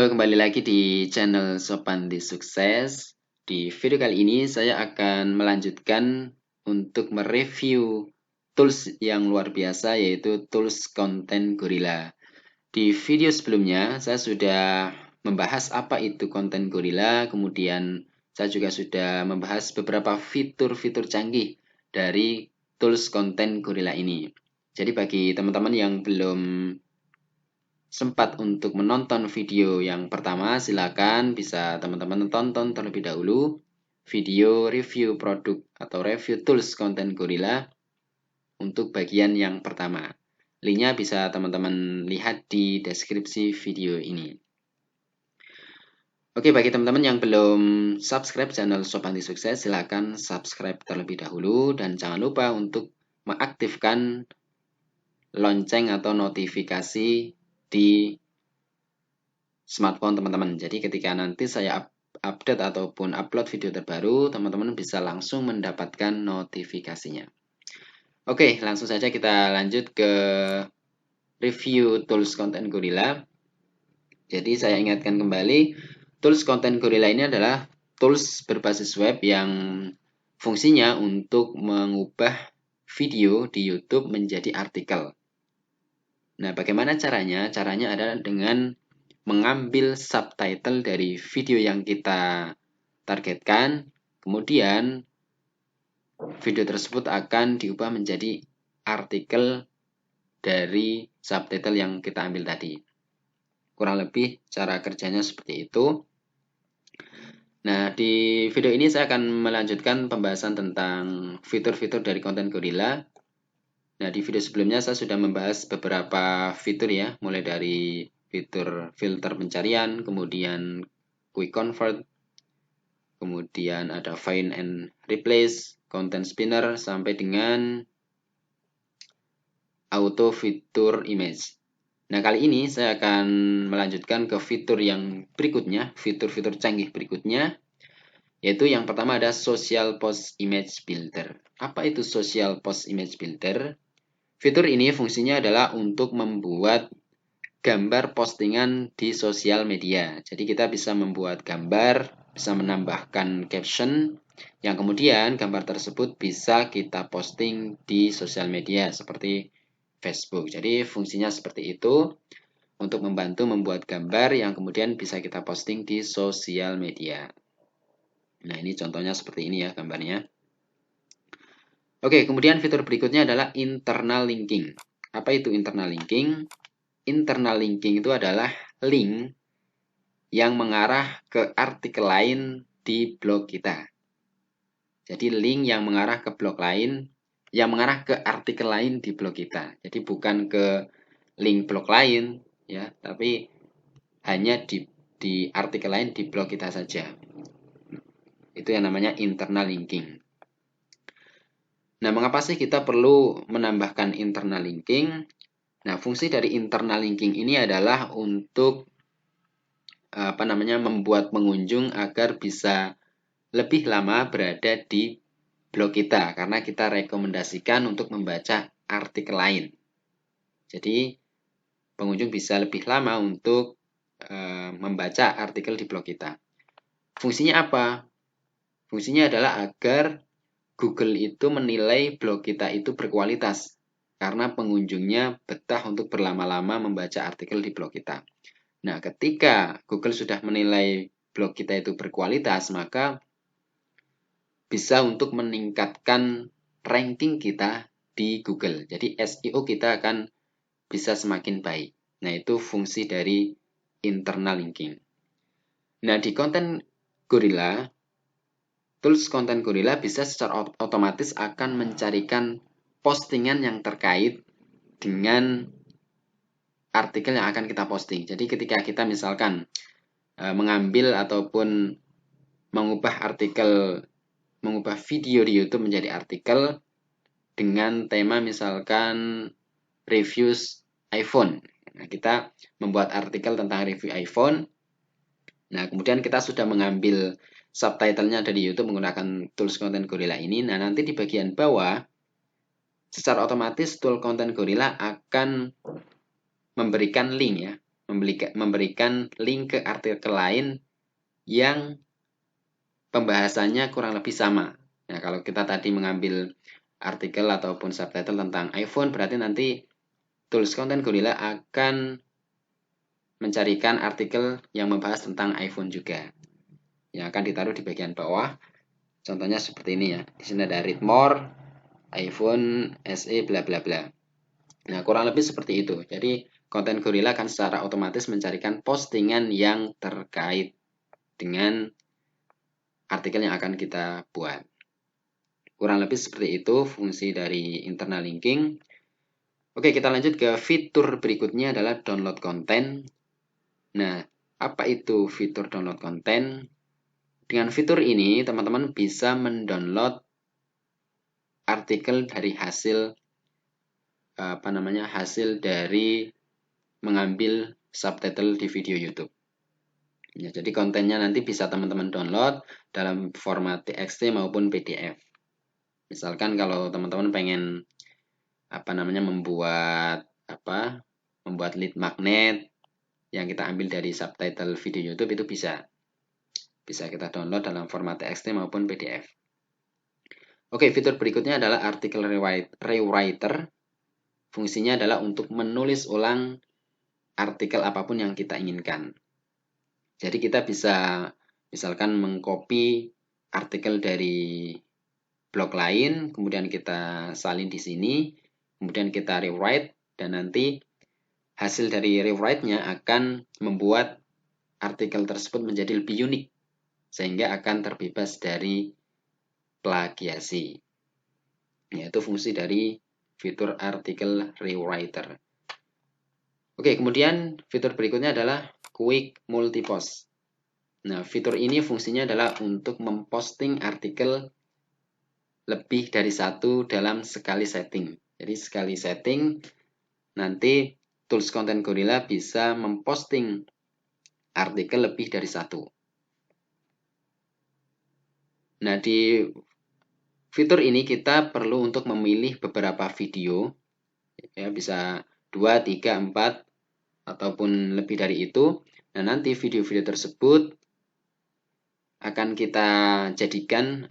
Halo, kembali lagi di channel Sopan di Sukses. Di video kali ini saya akan melanjutkan untuk mereview tools yang luar biasa, yaitu tools konten Gorilla. Di video sebelumnya saya sudah membahas apa itu konten Gorilla, kemudian saya juga sudah membahas beberapa fitur-fitur canggih dari tools konten Gorilla ini. Jadi bagi teman-teman yang belum sempat untuk menonton video yang pertama, silakan bisa teman-teman tonton terlebih dahulu video review produk atau review tools konten Gorilla untuk bagian yang pertama. Linknya bisa teman-teman lihat di deskripsi video ini. Oke, bagi teman-teman yang belum subscribe channel Sopan di Sukses, silakan subscribe terlebih dahulu dan jangan lupa untuk mengaktifkan lonceng atau notifikasi di smartphone teman-teman. Jadi ketika nanti saya update ataupun upload video terbaru, teman-teman bisa langsung mendapatkan notifikasinya. Oke, langsung saja kita lanjut ke review tools konten Gorilla. Jadi saya ingatkan kembali, tools konten Gorilla ini adalah tools berbasis web yang fungsinya untuk mengubah video di YouTube menjadi artikel. Nah, bagaimana caranya? Caranya adalah dengan mengambil subtitle dari video yang kita targetkan, kemudian video tersebut akan diubah menjadi artikel dari subtitle yang kita ambil tadi. Kurang lebih cara kerjanya seperti itu. Nah, di video ini saya akan melanjutkan pembahasan tentang fitur-fitur dari konten Gorilla. Nah, di video sebelumnya saya sudah membahas beberapa fitur ya, mulai dari fitur filter pencarian, kemudian quick convert, kemudian ada find and replace, content spinner, sampai dengan auto fitur image. Nah, kali ini saya akan melanjutkan ke fitur yang berikutnya, fitur-fitur canggih berikutnya, yaitu yang pertama ada social post image builder. Apa itu social post image builder? Fitur ini fungsinya adalah untuk membuat gambar postingan di sosial media. Jadi kita bisa membuat gambar, bisa menambahkan caption, yang kemudian gambar tersebut bisa kita posting di sosial media seperti Facebook. Jadi fungsinya seperti itu, untuk membantu membuat gambar yang kemudian bisa kita posting di sosial media. Nah, ini contohnya seperti ini ya gambarnya. Oke, kemudian fitur berikutnya adalah internal linking. Apa itu internal linking? Internal linking itu adalah link yang mengarah ke artikel lain di blog kita. Jadi link yang mengarah ke blog lain, yang mengarah ke artikel lain di blog kita. Jadi bukan ke link blog lain, ya, tapi hanya di artikel lain di blog kita saja. Itu yang namanya internal linking. Nah, mengapa sih kita perlu menambahkan internal linking? Nah, fungsi dari internal linking ini adalah untuk membuat pengunjung agar bisa lebih lama berada di blog kita karena kita rekomendasikan untuk membaca artikel lain. Jadi, pengunjung bisa lebih lama untuk membaca artikel di blog kita. Fungsinya apa? Fungsinya adalah agar Google itu menilai blog kita itu berkualitas karena pengunjungnya betah untuk berlama-lama membaca artikel di blog kita. Nah, ketika Google sudah menilai blog kita itu berkualitas, maka bisa untuk meningkatkan ranking kita di Google. Jadi SEO kita akan bisa semakin baik. Nah, itu fungsi dari internal linking. Nah, di konten Gorilla, tools konten Gorilla bisa secara otomatis akan mencarikan postingan yang terkait dengan artikel yang akan kita posting. Jadi ketika kita misalkan mengambil ataupun mengubah video di YouTube menjadi artikel dengan tema misalkan reviews iPhone. Nah, kita membuat artikel tentang review iPhone. Nah, kemudian kita sudah mengambil subtitlenya dari YouTube menggunakan tools konten Gorilla ini. Nah, nanti di bagian bawah secara otomatis tool konten Gorilla akan memberikan link ya, memberikan link ke artikel lain yang pembahasannya kurang lebih sama. Nah, kalau kita tadi mengambil artikel ataupun subtitle tentang iPhone, berarti nanti Tools Content Gorilla akan mencarikan artikel yang membahas tentang iPhone juga. Yang akan ditaruh di bagian bawah. Contohnya seperti ini ya. Di sini ada read more, iPhone SE bla bla bla. Nah, kurang lebih seperti itu. Jadi, Content Gorilla akan secara otomatis mencarikan postingan yang terkait dengan artikel yang akan kita buat. Kurang lebih seperti itu fungsi dari internal linking. Oke, kita lanjut ke fitur berikutnya adalah download konten. Nah, apa itu fitur download konten? Dengan fitur ini, teman-teman bisa mendownload artikel dari hasil hasil dari mengambil subtitle di video YouTube. Ya, jadi kontennya nanti bisa teman-teman download dalam format TXT maupun PDF. Misalkan kalau teman-teman pengen membuat lead magnet yang kita ambil dari subtitle video YouTube, itu bisa kita download dalam format TXT maupun PDF. Oke, fitur berikutnya adalah artikel rewriter. Fungsinya adalah untuk menulis ulang artikel apapun yang kita inginkan. Jadi kita bisa misalkan mengcopy artikel dari blog lain, kemudian kita salin di sini, kemudian kita rewrite, dan nanti hasil dari rewrite-nya akan membuat artikel tersebut menjadi lebih unik, sehingga akan terbebas dari plagiasi. Yaitu fungsi dari fitur artikel rewriter. Oke, kemudian fitur berikutnya adalah quick multipost. Nah, fitur ini fungsinya adalah untuk memposting artikel lebih dari satu dalam sekali setting. Jadi sekali setting, nanti Tools Content Gorilla bisa memposting artikel lebih dari satu. Nah, di fitur ini kita perlu untuk memilih beberapa video, ya bisa 2, 3, 4, ataupun lebih dari itu. Nah, nanti video-video tersebut akan kita jadikan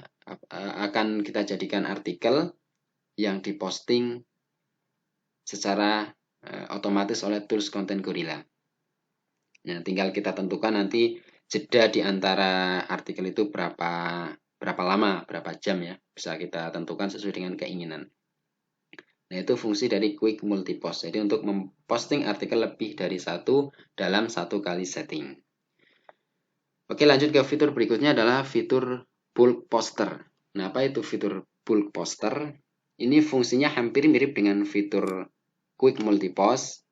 artikel yang diposting secara otomatis oleh Tools Content Gorilla. Nah, tinggal kita tentukan nanti jeda di antara artikel itu berapa lama, berapa jam ya. Bisa kita tentukan sesuai dengan keinginan. Nah, itu fungsi dari quick multipost. Jadi untuk memposting artikel lebih dari satu dalam satu kali setting. Oke, lanjut ke fitur berikutnya adalah fitur bulk poster. Nah, apa itu fitur bulk poster? Ini fungsinya hampir mirip dengan fitur quick multipost,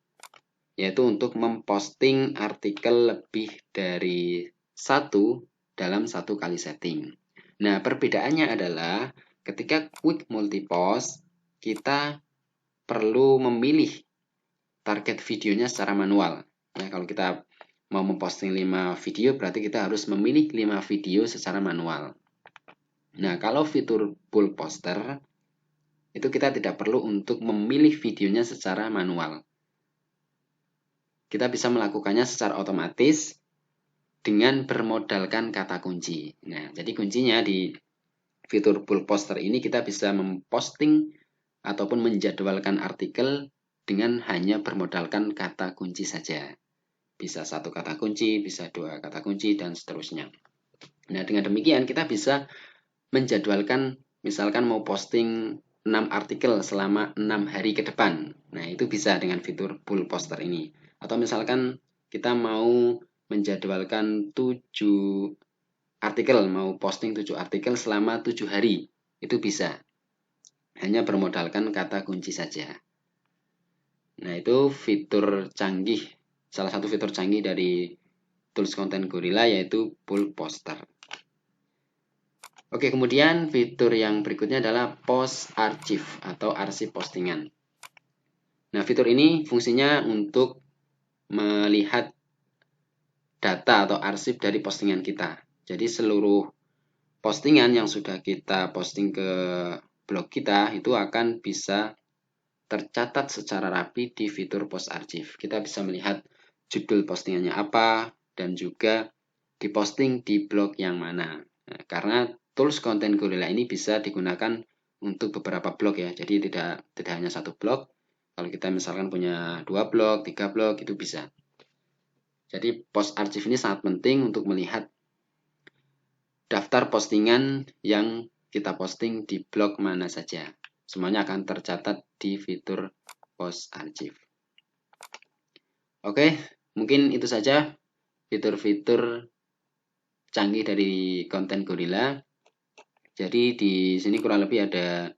yaitu untuk memposting artikel lebih dari satu dalam satu kali setting. Nah, perbedaannya adalah ketika quick multipost, kita perlu memilih target videonya secara manual. Ya, kalau kita mau memposting 5 video, berarti kita harus memilih 5 video secara manual. Nah, kalau fitur bulk poster, itu kita tidak perlu untuk memilih videonya secara manual. Kita bisa melakukannya secara otomatis dengan bermodalkan kata kunci. Nah, jadi kuncinya di fitur bulk poster ini kita bisa memposting ataupun menjadwalkan artikel dengan hanya bermodalkan kata kunci saja. Bisa 1 kata kunci, bisa 2 kata kunci, dan seterusnya. Nah, dengan demikian kita bisa menjadwalkan, misalkan mau posting 6 artikel selama 6 hari ke depan. Nah, itu bisa dengan fitur bulk poster ini. Atau misalkan kita mau menjadwalkan 7 artikel, mau posting 7 artikel selama 7 hari. Itu bisa. Hanya bermodalkan kata kunci saja. Nah, itu fitur canggih. Salah satu fitur canggih dari Tools Content Gorilla yaitu bulk poster. Oke, kemudian fitur yang berikutnya adalah post archive atau arsip postingan. Nah, fitur ini fungsinya untuk melihat data atau arsip dari postingan kita. Jadi seluruh postingan yang sudah kita posting ke blog kita itu akan bisa tercatat secara rapi di fitur post archive. Kita bisa melihat judul postingannya apa, dan juga diposting di blog yang mana. Nah, karena tools konten Gorilla ini bisa digunakan untuk beberapa blog ya, jadi tidak hanya satu blog. Kalau kita misalkan punya 2 blog, 3 blog, itu bisa. Jadi post archive ini sangat penting untuk melihat daftar postingan yang kita posting di blog mana saja. Semuanya akan tercatat di fitur post archive. Oke, mungkin itu saja fitur-fitur canggih dari konten Gorilla. Jadi di sini kurang lebih ada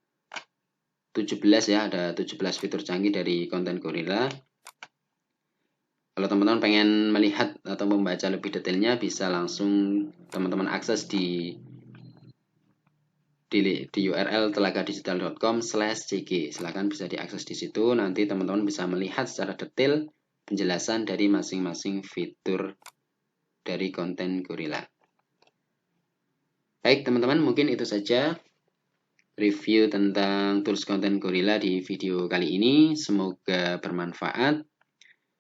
17 ya, ada 17 fitur canggih dari konten Gorilla. Kalau teman-teman pengen melihat atau membaca lebih detailnya, bisa langsung teman-teman akses di URL telagadigital.com/cg. Silahkan bisa diakses di situ. Nanti teman-teman bisa melihat secara detail penjelasan dari masing-masing fitur dari konten Gorilla. Baik teman-teman, mungkin itu saja review tentang tools konten Gorilla di video kali ini. Semoga bermanfaat.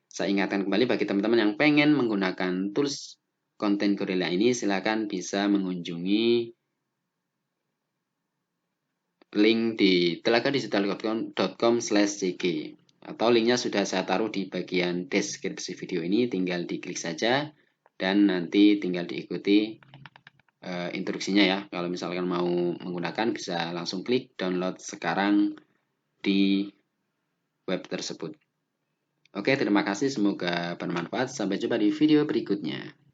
Saya ingatkan kembali bagi teman-teman yang pengen menggunakan tools konten Gorilla ini, silakan bisa mengunjungi link di telagadigital.com/cg, atau linknya sudah saya taruh di bagian deskripsi video ini. Tinggal diklik saja dan nanti tinggal diikuti instruksinya ya. Kalau misalkan mau menggunakan, bisa langsung klik download sekarang di web tersebut. Oke, terima kasih, semoga bermanfaat. Sampai jumpa di video berikutnya.